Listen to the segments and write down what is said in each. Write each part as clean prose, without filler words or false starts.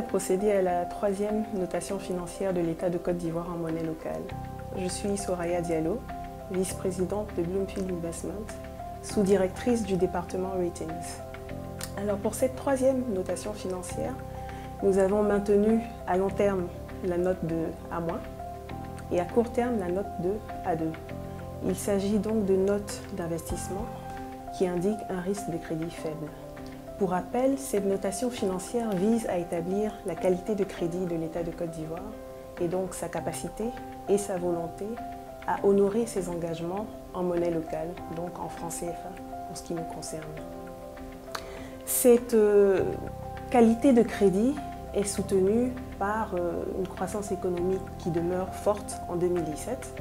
à procéder à la troisième notation financière de l'État de Côte d'Ivoire en monnaie locale. Je suis Soraya Diallo, vice-présidente de Bloomfield Investment, sous-directrice du département Ratings. Alors pour cette troisième notation financière, nous avons maintenu à long terme la note de A- et à court terme la note de A2. Il s'agit donc de notes d'investissement qui indiquent un risque de crédit faible. Pour rappel, cette notation financière vise à établir la qualité de crédit de l'État de Côte d'Ivoire et donc sa capacité et sa volonté à honorer ses engagements en monnaie locale, donc en francs CFA pour ce qui nous concerne. Cette qualité de crédit est soutenue par une croissance économique qui demeure forte en 2017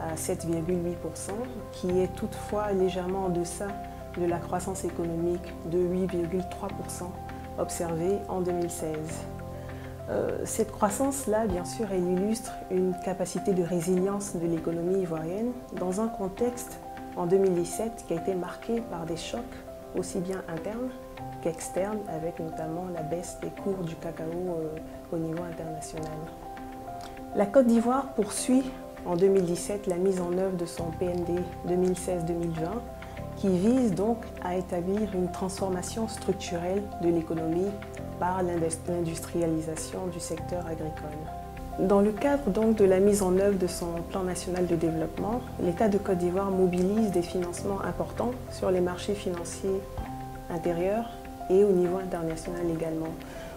à 7,8%, qui est toutefois légèrement en deçà de la croissance économique de 8,3% observée en 2016. Cette croissance-là, bien sûr, elle illustre une capacité de résilience de l'économie ivoirienne dans un contexte en 2017 qui a été marqué par des chocs aussi bien internes qu'externes, avec notamment la baisse des cours du cacao au niveau international. La Côte d'Ivoire poursuit en 2017 la mise en œuvre de son PND 2016-2020 qui vise donc à établir une transformation structurelle de l'économie par l'industrialisation du secteur agricole. Dans le cadre donc de la mise en œuvre de son plan national de développement, l'État de Côte d'Ivoire mobilise des financements importants sur les marchés financiers intérieurs et au niveau international également.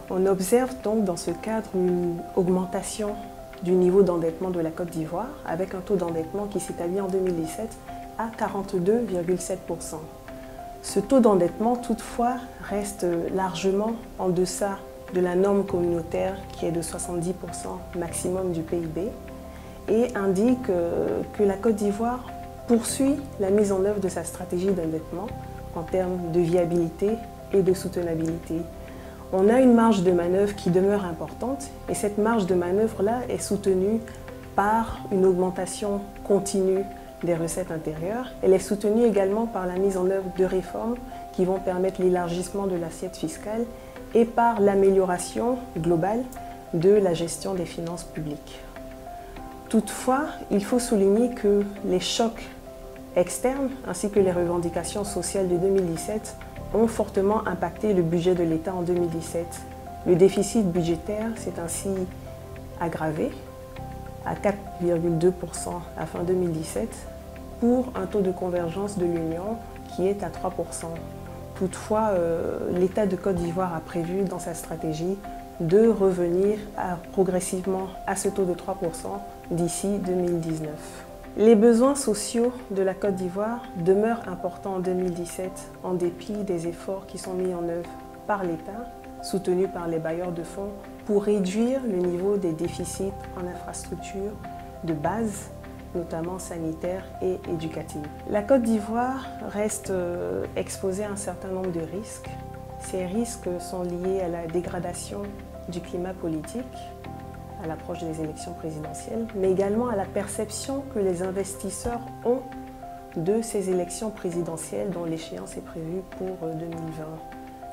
On observe donc dans ce cadre une augmentation du niveau d'endettement de la Côte d'Ivoire avec un taux d'endettement qui s'établit en 2017 à 42,7%. Ce taux d'endettement, toutefois, reste largement en deçà de la norme communautaire qui est de 70% maximum du PIB et indique que la Côte d'Ivoire poursuit la mise en œuvre de sa stratégie d'endettement en termes de viabilité et de soutenabilité. On a une marge de manœuvre qui demeure importante et cette marge de manœuvre-là est soutenue par une augmentation continue des recettes intérieures. Elle est soutenue également par la mise en œuvre de réformes qui vont permettre l'élargissement de l'assiette fiscale et par l'amélioration globale de la gestion des finances publiques. Toutefois, il faut souligner que les chocs externes ainsi que les revendications sociales de 2017 ont fortement impacté le budget de l'État en 2017. Le déficit budgétaire s'est ainsi aggravé à 4,2% à fin 2017 pour un taux de convergence de l'Union qui est à 3%. Toutefois, l'État de Côte d'Ivoire a prévu dans sa stratégie de revenir progressivement à ce taux de 3% d'ici 2019. Les besoins sociaux de la Côte d'Ivoire demeurent importants en 2017 en dépit des efforts qui sont mis en œuvre par l'État, soutenus par les bailleurs de fonds, pour réduire le niveau des déficits en infrastructures de base, notamment sanitaires et éducatives. La Côte d'Ivoire reste exposée à un certain nombre de risques. Ces risques sont liés à la dégradation du climat politique, à l'approche des élections présidentielles, mais également à la perception que les investisseurs ont de ces élections présidentielles dont l'échéance est prévue pour 2020.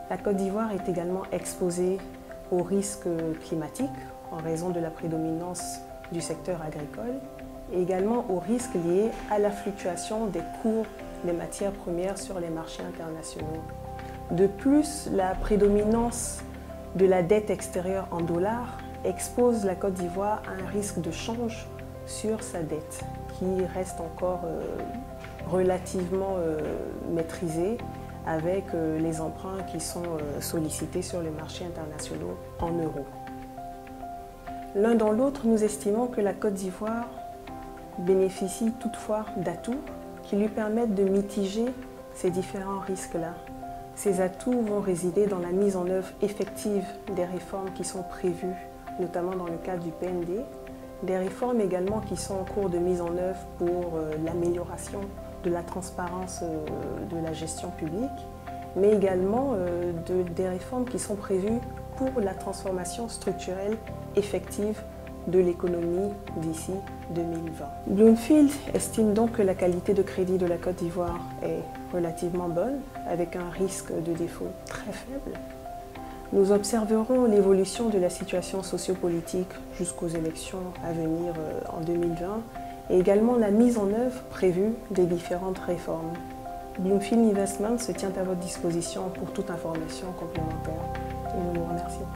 La Côte d'Ivoire est également exposée aux risques climatiques en raison de la prédominance du secteur agricole et également aux risques liés à la fluctuation des cours des matières premières sur les marchés internationaux. De plus, la prédominance de la dette extérieure en dollars expose la Côte d'Ivoire à un risque de change sur sa dette qui reste encore relativement maîtrisé avec les emprunts qui sont sollicités sur les marchés internationaux en euros. L'un dans l'autre, nous estimons que la Côte d'Ivoire bénéficie toutefois d'atouts qui lui permettent de mitiger ces différents risques-là. Ces atouts vont résider dans la mise en œuvre effective des réformes qui sont prévues, notamment dans le cadre du PND, des réformes également qui sont en cours de mise en œuvre pour l'amélioration de la transparence de la gestion publique, mais également des réformes qui sont prévues pour la transformation structurelle effective de l'économie d'ici 2020. Bloomfield estime donc que la qualité de crédit de la Côte d'Ivoire est relativement bonne, avec un risque de défaut très faible. Nous observerons l'évolution de la situation sociopolitique jusqu'aux élections à venir en 2020 et également la mise en œuvre prévue des différentes réformes. Bloomfield Investment se tient à votre disposition pour toute information complémentaire. Et nous vous remercions.